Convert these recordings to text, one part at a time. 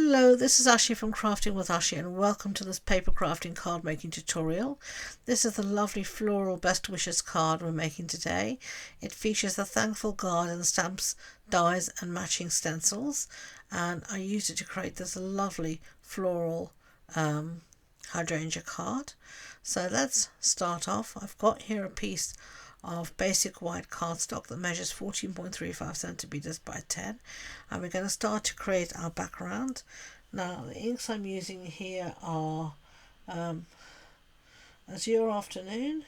Hello, this is Ashee from Crafting with Ashee, and welcome to this paper crafting card making tutorial. This is the lovely floral best wishes card we're making today. It features the thankful garden stamps, dies and matching stencils, and I used it to create this lovely floral hydrangea card. So let's start off. I've got here a piece of basic white cardstock that measures 14.35 centimeters by 10, and we're going to start to create our background. Now the inks I'm using here are Azure Afternoon,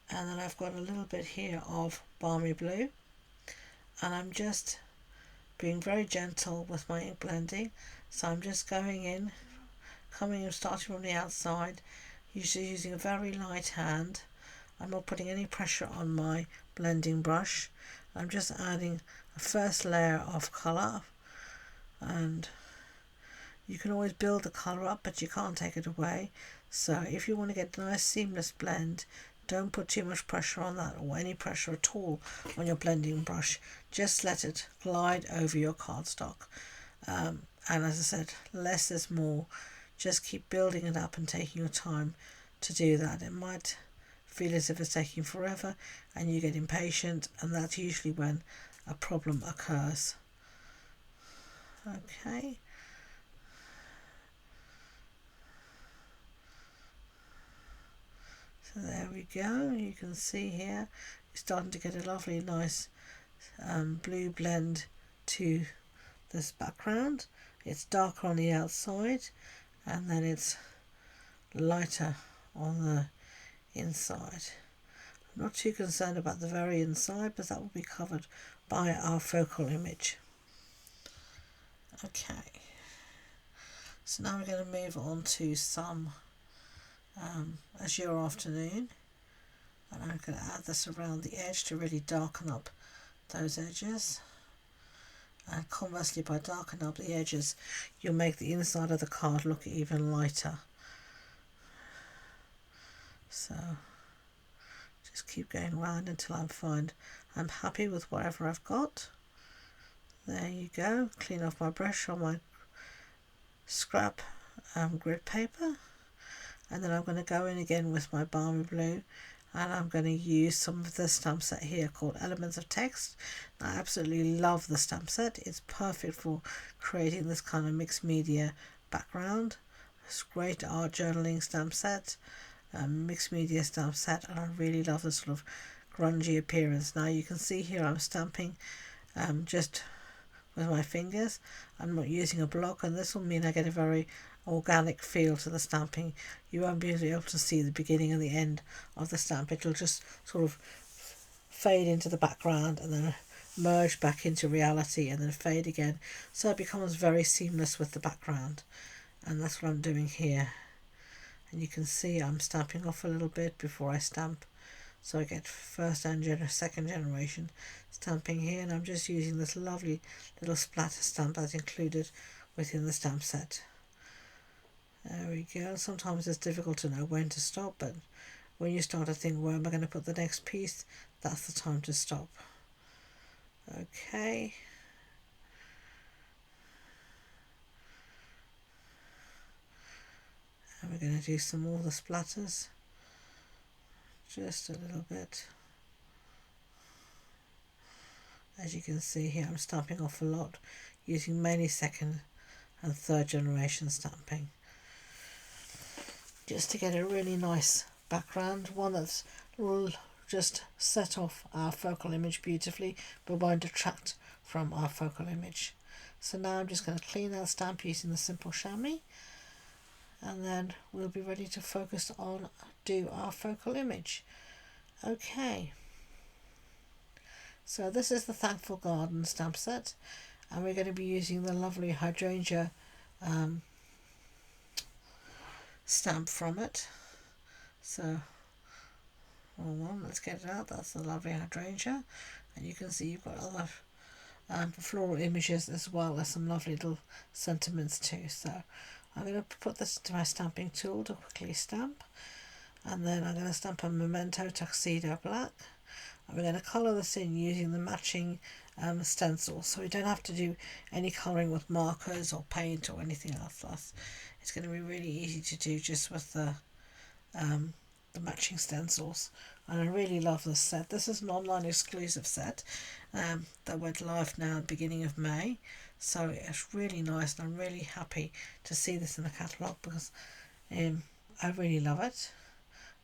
and then I've got a little bit here of Balmy Blue, and I'm just being very gentle with my ink blending. So I'm just going in, coming and starting from the outside, usually using a very light hand. I'm not putting any pressure on my blending brush. I'm just adding a first layer of colour, and you can always build the colour up, but you can't take it away. So if you want to get a nice seamless blend, don't put too much pressure on that, or any pressure at all on your blending brush. Just let it glide over your cardstock. And as I said, less is more. Just keep building it up and taking your time to do that. It might feel as if it's taking forever and you get impatient, and that's usually when a problem occurs. Okay. So there we go. You can see here you're starting to get a lovely nice blue blend to this background. It's darker on the outside and then it's lighter on the inside. I'm not too concerned about the very inside, but that will be covered by our focal image. Okay, so now we're going to move on to some Azure Afternoon, and I'm going to add this around the edge to really darken up those edges. And conversely, by darkening up the edges, you'll make the inside of the card look even lighter. So just keep going round until I'm happy with whatever I've got. There you go. Clean off my brush on my scrap grid paper, and then I'm going to go in again with my Balmy Blue, and I'm going to use some of the stamp set here called Elements of Text. I absolutely love the stamp set. It's perfect for creating this kind of mixed media background. It's great art journaling stamp set, mixed media stamp set, and I really love this sort of grungy appearance. Now you can see here I'm stamping just with my fingers. I'm not using a block, and this will mean I get a very organic feel to the stamping. You won't be able to see the beginning and the end of the stamp. It'll just sort of fade into the background and then merge back into reality and then fade again, so it becomes very seamless with the background, and that's what I'm doing here. And you can see I'm stamping off a little bit before I stamp, so I get first and second generation stamping here, and I'm just using this lovely little splatter stamp that's included within the stamp set. There we go. Sometimes it's difficult to know when to stop, but when you start to think, where am I going to put the next piece, that's the time to stop. Okay. And we're going to do some more of the splatters. Just a little bit. As you can see here, I'm stamping off a lot, using mainly second and third generation stamping, just to get a really nice background, one that's will just set off our focal image beautifully but won't detract from our focal image. So now I'm just going to clean that stamp using the simple chamois, and then we'll be ready to focus on do our focal image. Okay, so this is the Thankful Garden stamp set, and we're going to be using the lovely hydrangea stamp from it. So hold on, let's get it out. That's the lovely hydrangea, and you can see you've got other floral images as well as some lovely little sentiments too. So I'm going to put this into my stamping tool to quickly stamp, and then I'm going to stamp a Memento Tuxedo Black, and we're going to colour this in using the matching stencils, so we don't have to do any colouring with markers or paint or anything else. It's going to be really easy to do just with the matching stencils. And I really love this set. This is an online exclusive set that went live now at the beginning of May, so it's really nice, and I'm really happy to see this in the catalogue because I really love it.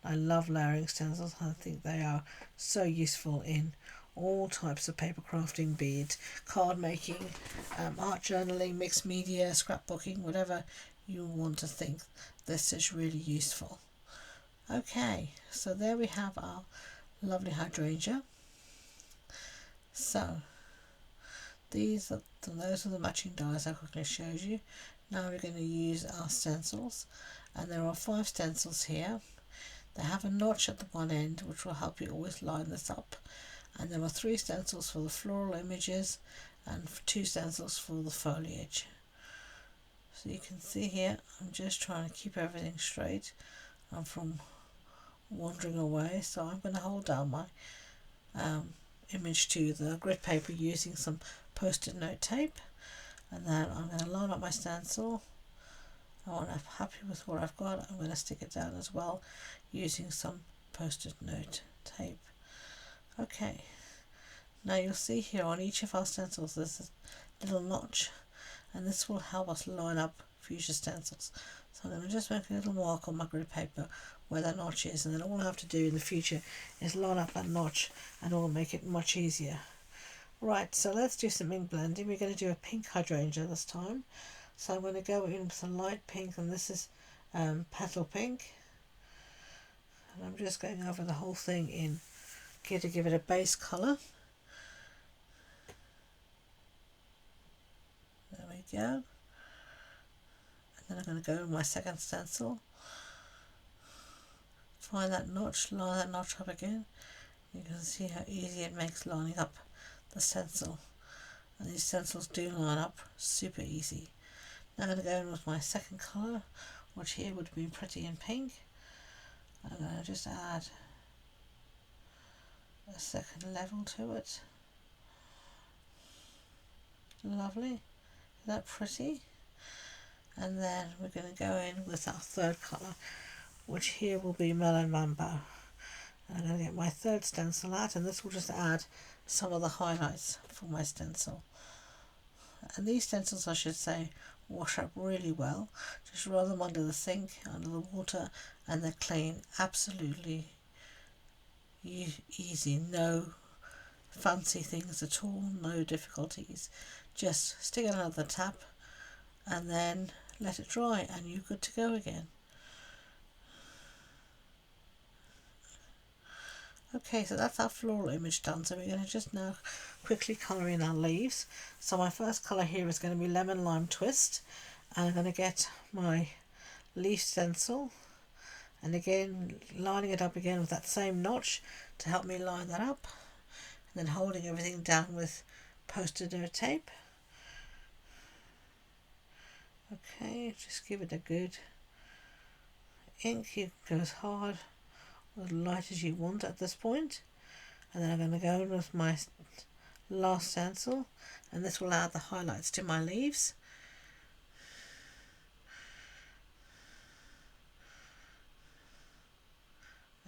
I love layering stencils. I think they are so useful in all types of paper crafting, be it card making, art journaling, mixed media, scrapbooking, whatever you want to think. This is really useful. Okay, so there we have our lovely hydrangea. So those are the matching dies I quickly showed you. Now we're going to use our stencils, and there are 5 stencils here. They have a notch at the one end which will help you always line this up, and there are 3 stencils for the floral images and 2 stencils for the foliage. So you can see here I'm just trying to keep everything straight. I'm from wandering away, so I'm going to hold down my image to the grid paper using some post-it note tape, and then I'm going to line up my stencil. When I'm happy with what I've got, I'm going to stick it down as well using some post-it note tape. Okay, now you'll see here on each of our stencils there's a little notch, and this will help us line up future stencils. So I'm going to just make a little mark on my grid paper where that notch is, and then all I have to do in the future is line up that notch, and it will make it much easier. Right, so let's do some ink blending. We're going to do a pink hydrangea this time. So I'm going to go in with some light pink, and this is petal pink. And I'm just going over the whole thing in to give it a base colour. There we go. And then I'm going to go with my second stencil. Find that notch, line that notch up again. You can see how easy it makes lining up the stencil. And these stencils do line up super easy. Now I'm going to go in with my second colour, which here would be pretty in pink. I'm going to just add a second level to it. Lovely. Is that pretty? And then we're going to go in with our third colour, which here will be Melon Mambo. I'm going to get my third stencil out, and this will just add some of the highlights for my stencil. And these stencils, I should say, wash up really well. Just run them under the sink, under the water, and they're clean. Absolutely easy. No fancy things at all, no difficulties. Just stick it under the tap and then let it dry, and you're good to go again. Okay, so that's our floral image done. So we're going to just now quickly colour in our leaves. So my first colour here is going to be Lemon Lime Twist. And I'm going to get my leaf stencil, and again lining it up again with that same notch to help me line that up, and then holding everything down with post-it note tape. Okay, just give it a good ink. You go as hard or as light as you want at this point. And then I'm going to go in with my last stencil, and this will add the highlights to my leaves.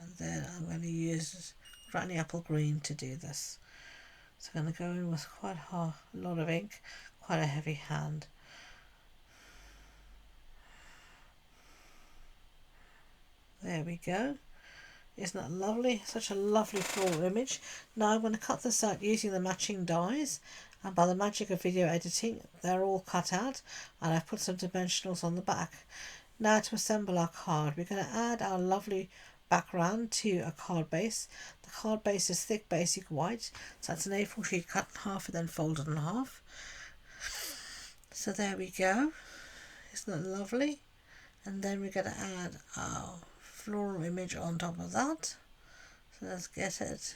And then I'm going to use Granny Apple Green to do this. So I'm going to go in with quite a lot of ink, quite a heavy hand. There we go. Isn't that lovely? Such a lovely floral image. Now I'm going to cut this out using the matching dies, and by the magic of video editing they're all cut out, and I've put some dimensionals on the back. Now to assemble our card, we're going to add our lovely background to a card base. The card base is thick basic white, so that's an A4 sheet cut in half and then folded in half. So there we go. Isn't that lovely? And then we're going to add our floral image on top of that. So let's get it.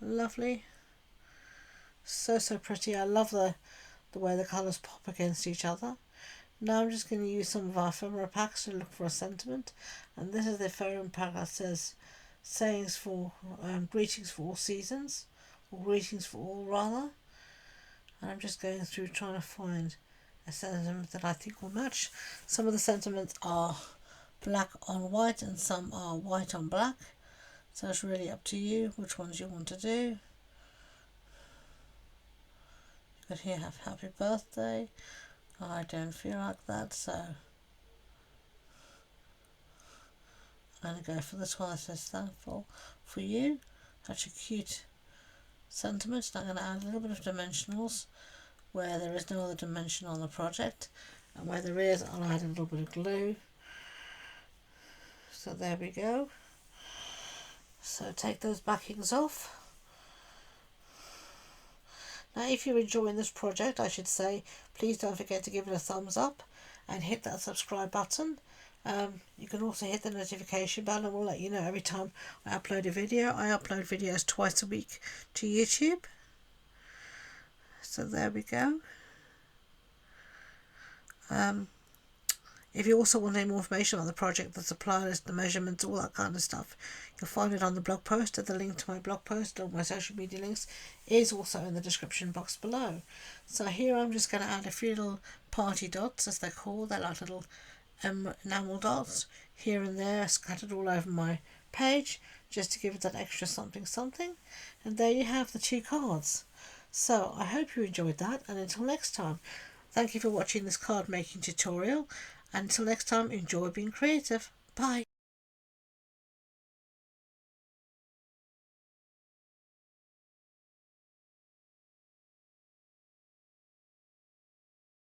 Lovely. So pretty. I love the way the colours pop against each other. Now I'm just going to use some of our ephemera packs to look for a sentiment, and this is the ephemera pack that says sayings for greetings for all seasons, or greetings for all rather. And I'm just going through trying to find a sentiment that I think will match. Some of the sentiments are black on white and some are white on black. So it's really up to you which ones you want to do. You could here have happy birthday. I don't feel like that, so I'm going to go for this one that says thankful for you. Such a cute sentiment. And I'm going to add a little bit of dimensionals where there is no other dimension on the project, and where there is I'll add a little bit of glue. So there we go. So take those backings off. Now if you're enjoying this project, I should say, please don't forget to give it a thumbs up and hit that subscribe button. You can also hit the notification bell and we'll let you know every time I upload a video. I upload videos twice a week to YouTube. So there we go. If you also want any more information on the project, the supply list, the measurements, all that kind of stuff, you'll find it on the blog post. The link to my blog post or my social media links is also in the description box below. So here I'm just going to add a few little party dots, as they're called. They're like little enamel dots here and there scattered all over my page, just to give it that extra something something. And there you have the 2 cards. So I hope you enjoyed that, and until next time, thank you for watching this card making tutorial. Until next time, enjoy being creative. Bye.